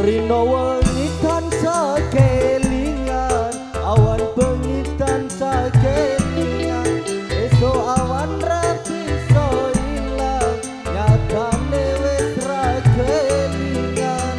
Rino wengi tansah kelingan, awan bengi tansah kelingan, esok awan rapi so ilang, nyatane wis ra kelingan.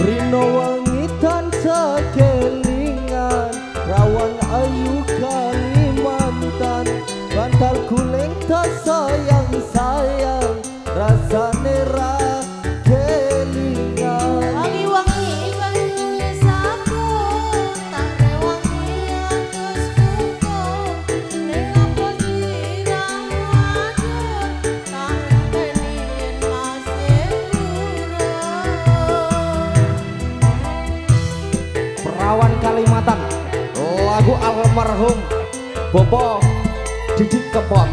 Rino wengi tansah kelingan, rawan ayu Kalimantan, bantal kuling tak sayang-sayang, rasane ra kelingan. Wangi-wangi banyu sapu, tak rewangi atus kuku, ning apa siramu aduh, tak ngerteni masih Perawan Kalimantan, lagu almarhum Bobo Didi Kempot.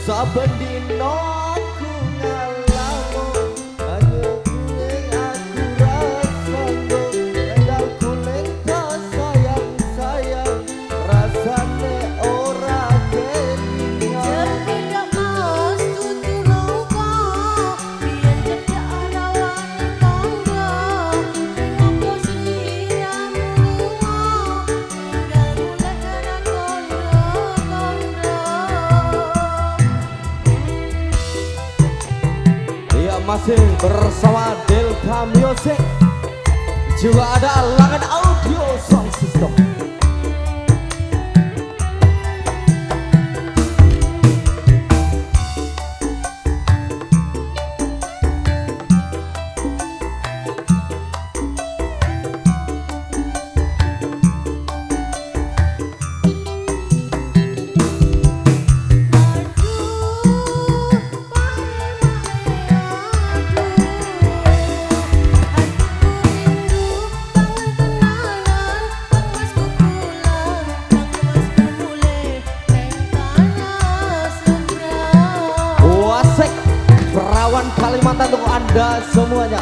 Saben dino aku ngalamun, banyu kuling aku rasane, endal kuling tak sayang-sayang, rasane ora kelingan. Cepedak mas tutu longko, biyen cedak rawan tangga, ning apa siramu lunga, tinggal golek ra kondo-kondo. Masih bersama Delta Music, juga ada Langan Audio Sound System. Perawan Kalimantan untuk Anda semuanya.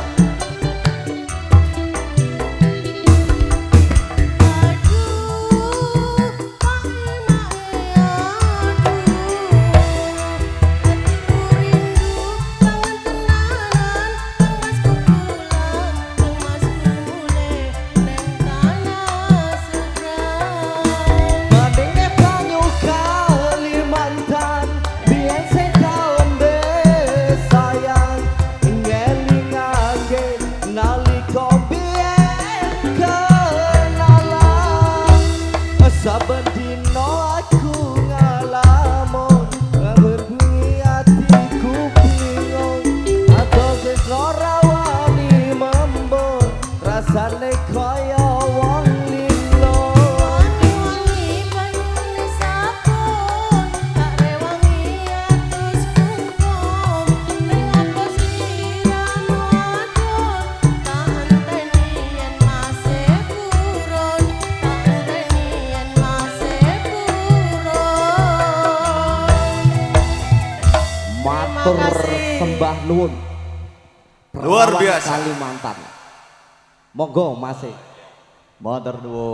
matur kasih. sembah nuwun. Luar Perlawan biasa. Kalimantan. Monggo Mas. Matur nuwun.